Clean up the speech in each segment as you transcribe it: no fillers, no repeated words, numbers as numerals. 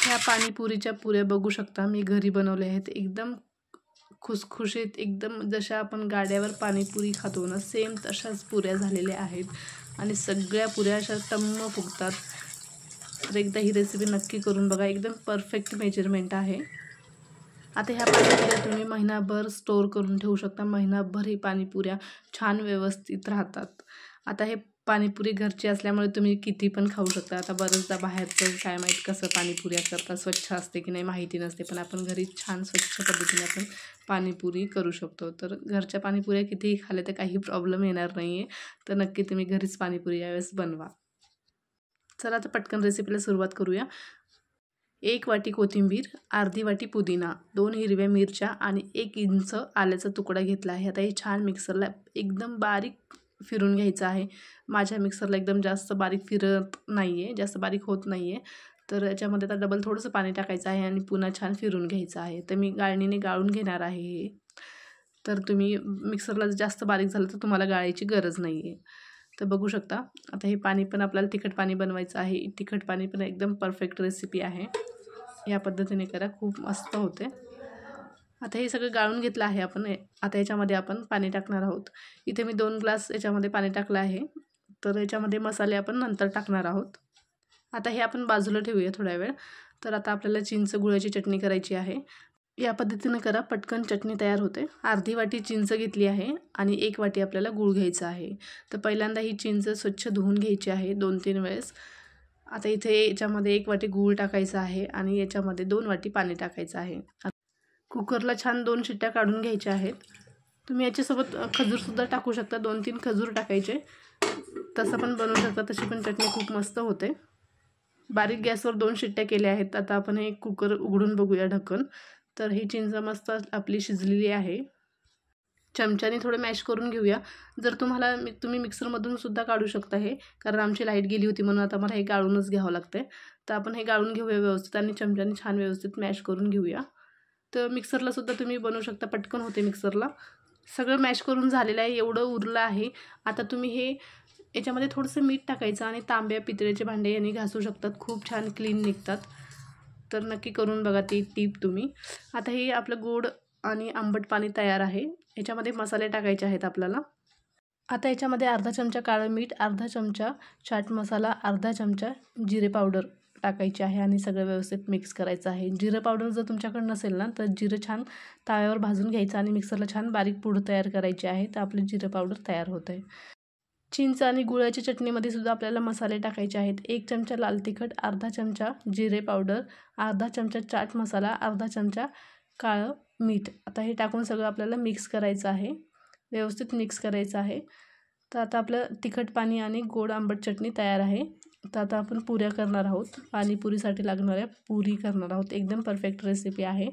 ह्या पाणीपुरीच्या पुऱ्या बघू शकता मी घरी बनवल्या आहेत. एकदम खुसखुशीत, एकदम जशा आपण गाड्यावर पाणीपुरी खातो ना, सेम तशाच पुऱ्या झालेल्या आहेत आणि सगळ्या पुऱ्या अशा टम्म फुगतात. तर एकदा ही रेसिपी नक्की करून बघा. एकदम परफेक्ट मेजरमेंट आहे. आता ह्या पाणीपुऱ्या तुम्ही महिनाभर स्टोअर करून ठेवू शकता. महिनाभर ही पाणीपुऱ्या छान व्यवस्थित राहतात. आता हे पाणीपुरी घरची असल्यामुळे तुम्ही किती पण खाऊ शकता. आता बरेचदा बाहेरचं काय माहीत कसं पाणीपुऱ्या करतात, स्वच्छ असते की नाही माहिती नसते, पण आपण घरी छान स्वच्छ पद्धतीने आपण पाणीपुरी करू शकतो. तर घरच्या पाणीपुऱ्या कितीही खाल्ल्या तर काही प्रॉब्लेम येणार नाही आहे. तर नक्की तुम्ही घरीच पाणीपुरी यावेळेस बनवा. चला आता पटकन रेसिपीला सुरुवात करूया. 1 वाटी कोथिंबीर, अर्धी वाटी पुदिना, 2 हिरव्या मिरच्या आणि 1 इंच आल्याचा तुकडा घेतला आहे. आता हे छान मिक्सरला एकदम बारीक फिरून घ्यायचं आहे. माझ्या मिक्सरला एकदम जास्त बारीक फिरत नाही आहे, जास्त बारीक होत नाही आहे. तर याच्यामध्ये आता डबल थोडंसं पाणी टाकायचं आहे आणि पुन्हा छान फिरून घ्यायचं आहे. तर मी गाळणीने गाळून घेणार आहे हे. तर तुम्ही मिक्सरला जास्त बारीक झालं तर तुम्हाला गाळायची गरज नाही आहे. तर बघू शकता आता हे पाणी पण आपल्याला तिखट पाणी बनवायचं आहे. तिखट पाणी पण एकदम परफेक्ट रेसिपी आहे. या पद्धतीने करा, खूप मस्त होते. आता हे सगळं गाळून घेतलं आहे आपण. आता याच्यामध्ये आपण पाणी टाकणार आहोत. इथे मी 2 ग्लास याच्यामध्ये पाणी टाकलं आहे. तर याच्यामध्ये मसाले आपण नंतर टाकणार आहोत. आता हे आपण बाजूला ठेवूया थोडा वेळ. तर आता आपल्याला चिंच गुळाची चटणी करायची आहे. या पद्धतीने करा, पटकन चटणी तयार होते. अर्धी वाटी चिंच घेतली आहे आणि 1 वाटी आपल्याला गूळ घ्यायचा आहे. तर पहिल्यांदा ही चिंच स्वच्छ धुवून घ्यायची आहे 2-3 वेळेस. आता इथे याच्यामध्ये 1 वाटी गूळ टाकायचा आहे आणि याच्यामध्ये 2 वाटी पाणी टाकायचं आहे. कुकरला छान 2 शिट्ट्या काढून घ्यायच्या आहेत. तुम्ही याच्यासोबत खजूरसुद्धा टाकू शकता. 2-3 खजूर टाकायचे. तसं पण बनवू शकता. तशी पण चटणी खूप मस्त होते. बारीक गॅसवर 2 शिट्ट्या केल्या आहेत. आता आपण हे कुकर उघडून बघूया ढक्कन. तर ही चिंच मस्त आपली शिजलेली आहे. चमच्याने थोडं मॅश करून घेऊया. जर तुम्ही मिक्सरमधून सुद्धा काढू शकता हे, कारण आमची लाईट गेली होती म्हणून आता मला हे गाळूनच घ्यावं लागतं. तर आपण हे गाळून घेऊया व्यवस्थित आणि चमच्याने छान व्यवस्थित मॅश करून घेऊया. तर मिक्सरला सुद्धा तुम्ही बनवू शकता, पटकन होते मिक्सरला. सगळं मॅश करून झालेलं आहे, एवढं उरलं आहे. आता तुम्ही हे याच्यामध्ये थोडंसं मीठ टाकायचं आणि तांब्या पितळेचे भांडे यांनी घासू शकतात, खूप छान क्लीन निघतात. तर नक्की करून बघा ती टीप तुम्ही. आता हे आपलं गोड आणि आंबट पाणी तयार आहे. याच्यामध्ये मसाले टाकायचे आहेत आपल्याला. आता याच्यामध्ये अर्धा चमचा काळं मीठ, अर्धा चमचा चाट मसाला, अर्धा चमचा जिरे पावडर टाकायची आहे आणि सगळं व्यवस्थित मिक्स करायचं आहे. जिरं पावडर जर तुमच्याकडे नसेल ना, तर जिरं छान तव्यावर भाजून घ्यायचं आणि मिक्सरला छान बारीक पूड तयार करायची आहे. तर आपलं जिरं पावडर तयार होतं आहे. चिंच आणि गुळाच्या चटणीमध्ये सुद्धा आपल्याला मसाले टाकायचे आहेत. 1 चमचा लाल तिखट, अर्धा चमचा जिरे पावडर, अर्धा चमचा चाट मसाला, अर्धा चमचा काळं मीठ. आता हे टाकून सगळं आपल्याला मिक्स करायचं आहे, व्यवस्थित मिक्स करायचं आहे. तर आता आपलं तिखट पाणी आणि गोड आंबट चटणी तयार आहे. तर आता आपण पुऱ्या करणार आहोत. पाणीपुरीसाठी लागणाऱ्या पुरी करणार आहोत. एकदम परफेक्ट रेसिपी आहे.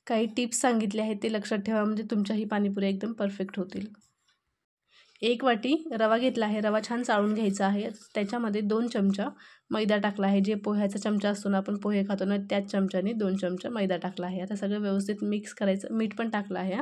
काही टिप्स सांगितले आहेत ते लक्षात ठेवा, म्हणजे तुमच्या ही पाणीपुऱ्या एकदम परफेक्ट होतील. 1 वाटी रवा घेतला आहे. रवा छान चाळून घ्यायचा आहे. त्याच्यामध्ये 2 चमचा मैदा टाकला आहे. जे पोह्याचा चमचा असतो ना, आपण पोहे खातो ना, त्याच चमच्याने 2 चमचा मैदा टाकला आहे. आता सगळं व्यवस्थित मिक्स करायचं. मीठ पण टाकलं आहे.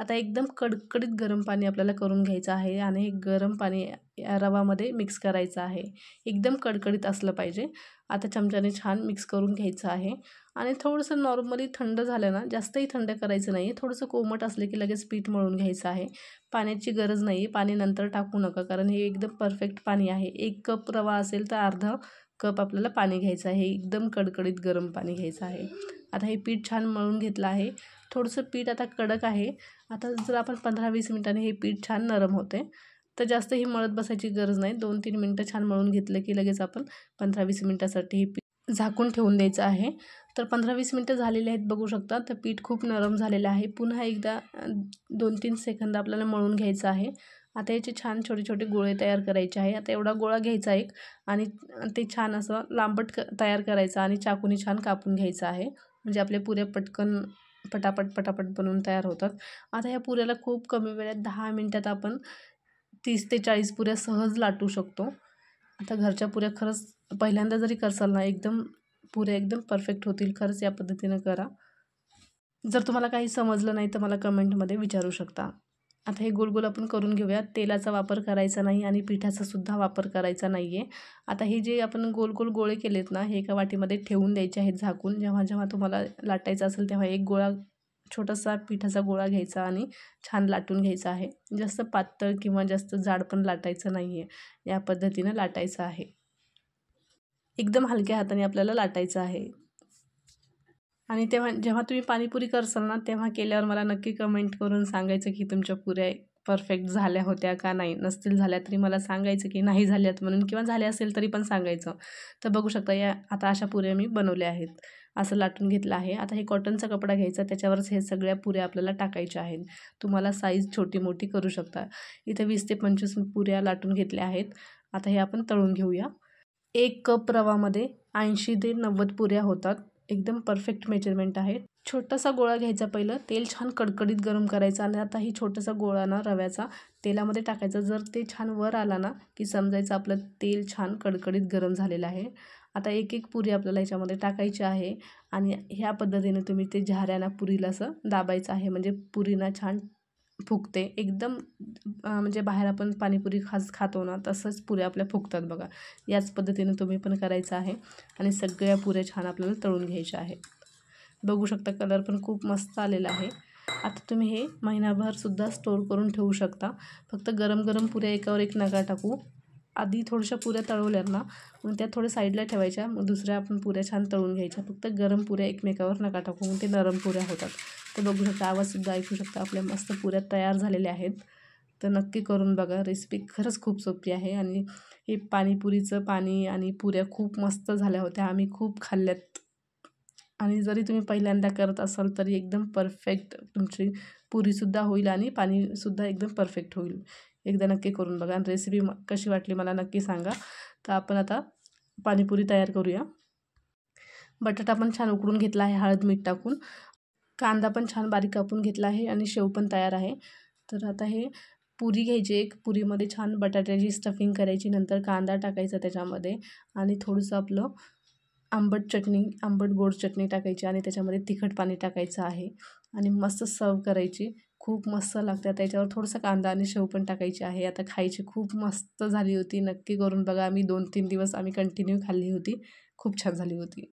आता एकदम कडकडीत गरम पाणी आपल्याला करून घ्यायचं आहे आणि हे गरम पाणी या रवामध्ये मिक्स करायचं आहे. एकदम कडकडीत असलं पाहिजे. आता चमच्याने छान मिक्स करून घ्यायचं आहे आणि थोडंसं नॉर्मली थंड झालं ना, जास्तही थंड करायचं नाही आहे. थोडंसं कोमट असलं की लगेच पीठ मळून घ्यायचं आहे. पाण्याची गरज नाही आहे. पाणी नंतर टाकू नका, कारण हे एकदम परफेक्ट पाणी आहे. 1 कप रवा असेल तर अर्धा कप आपल्याला पाणी घ्यायचं आहे. एकदम कडकडीत गरम पाणी घ्यायचं आहे. आता हे पीठ छान मळून घेतलं आहे. थोडंसं पीठ आता कडक आहे. आता जर आपण 15-20 मिनिटांनी हे पीठ छान नरम होते. तर जास्तही मळत बसायची गरज नाही. 2-3 मिनटं छान मळून घेतलं की लगेच आपण 15-20 मिनिटासाठी हे पीठ झाकून ठेवून द्यायचं आहे. तर 15-20 मिनटं झालेले आहेत बघू शकता. तर पीठ खूप नरम झालेलं आहे. पुन्हा एकदा 2-3 सेकंद आपल्याला मळून घ्यायचं आहे. आता याचे छान छोटे छोटे गोळे तयार करायचे आहे. आता एवढा गोळा घ्यायचा एक आणि ते छान असं लांबट तयार करायचं आणि चाकूने छान कापून घ्यायचं आहे. म्हणजे आपल्या पुऱ्या पटकन पटापट बनवून तयार होतात. आता ह्या पुऱ्याला खूप कमी वेळात 10 मिनटात आपण 30 ते 40 पुऱ्या सहज लाटू शकतो. आता घरच्या पुऱ्या खरंच पहिल्यांदा जरी करसाल ना, पुऱ्या एकदम परफेक्ट होतील. खरंच या पद्धतीनं करा. जर तुम्हाला काही समजलं नाही तर मला कमेंटमध्ये विचारू शकता. आता हे गोल गोल आपण करून घेऊया. तेलाचा वापर करायचा नाही आणि पिठाचा सुद्धा वापर करायचा नाही आहे. आता हे जे आपण गोल गोल गोळे केलेत ना, हे एका वाटीमध्ये ठेवून द्यायचे आहेत झाकून. जेव्हा जेव्हा तुम्हाला लाटायचं असेल तेव्हा एक गोळा, छोटासा पिठाचा गोळा घ्यायचा आणि छान लाटून घ्यायचा आहे. जास्त पातळ किंवा जास्त जाड पण लाटायचं नाही आहे. या पद्धतीनं लाटायचं आहे. एकदम हलक्या हाताने आपल्याला लाटायचं आहे. आणि जेव्हा तुम्ही पाणीपुरी करसाल ना, तेव्हा केल्यावर मला नक्की कमेंट करून सांगायचं की तुमच्या पुऱ्या परफेक्ट झाल्या होत्या का नाही. नसतील झाल्या तरी मला सांगायचं की नाही झाल्यात म्हणून, किंवा झाल्या असेल तरी पण सांगायचं. तर बघू शकता आता अशा पुऱ्या मी बनवल्या आहेत. असं लाटून घेतलं आहे. आता हे कॉटनचा कपडा घ्यायचा, त्याच्यावरच हे सगळ्या पुऱ्या आपल्याला टाकायच्या आहेत. तुम्हाला साईज छोटी मोठी करू शकता. इथे 20 ते 25 पुऱ्या लाटून घेतल्या आहेत. आता हे आपण तळून घेऊया. 1 कप रवामध्ये 80 ते 90 पुऱ्या होतात. एकदम परफेक्ट मेजरमेंट आहे. छोटासा गोळा घ्यायचा, पहिलं तेल छान कडकडीत गरम करायचं आणि आता ही छोटासा गोळा ना रव्याचा तेलामध्ये टाकायचा. जर ते छान वर आला ना की समजायचं आपलं तेल छान कडकडीत गरम झालेलं आहे. आता एक एक पुरी आपल्याला ह्याच्यामध्ये टाकायची आहे आणि ह्या पद्धतीने तुम्ही ते झाऱ्याला पुरीला असं दाबायचं आहे. म्हणजे पुरीना छान फुगते एकदम. म्हणजे बाहेर आपण पाणीपुरी खातो ना, तसंच पुऱ्या आपल्या फुगतात बघा. याच पद्धतीने तुम्ही पण करायचं आहे आणि सगळ्या पुऱ्या छान आपल्याला तळून घ्यायच्या आहेत. बघू शकता कलर पण खूप मस्त आलेला आहे. आता तुम्ही हे महिनाभरसुद्धा स्टोर करून ठेवू शकता. फक्त गरम गरम पुऱ्या एकावर एक नका टाकू. आधी थोड्याशा पुऱ्या तळवल्या ना, मग त्या थोड्या साईडला ठेवायच्या, मग दुसऱ्या आपण पुऱ्या छान तळून घ्यायच्या. फक्त गरम पुऱ्या एकमेकावर नका टाकू, मग ते नरम पुऱ्या होतात. तर बघू शकता, आवाजसुद्धा ऐकू शकता. आपल्या मस्त पुऱ्या तयार झालेल्या आहेत. तर नक्की करून बघा. रेसिपी खरंच खूप सोपी आहे आणि हे पाणीपुरीचं पाणी आणि पुऱ्या खूप मस्त झाल्या होत्या. आम्ही खूप खाल्ल्यात आणि जरी तुम्ही पहिल्यांदा करत असाल तरी एकदम परफेक्ट तुमची पुरीसुद्धा होईल आणि पाणीसुद्धा एकदम परफेक्ट होईल. एकदा नक्की करून बघा आणि रेसिपी कशी वाटली मला नक्की सांगा. तर आपण आता पाणीपुरी तयार करूया. बटाटा पण छान उकडून घेतला आहे हळद मीठ टाकून. कांदा पण छान बारीक कापून घेतला आहे आणि शेव पण तयार आहे. तर आता हे पुरी घ्यायची, एक पुरीमध्ये छान बटाट्याची स्टफिंग करायची, नंतर कांदा टाकायचा त्याच्यामध्ये आणि थोडंसं आपलं आंबट गोड चटणी टाकायची आणि त्याच्यामध्ये तिखट पाणी टाकायचं आहे आणि मस्त सर्व करायची. खूप मस्त लागते. त्याच्यावर थोडासा कांदा आणि शेव पण टाकायची आहे. आता खायची खूप मस्त झाली होती. नक्की करून बघा. आम्ही 2-3 दिवस कंटिन्यू खाल्ली होती. खूप छान झाली होती.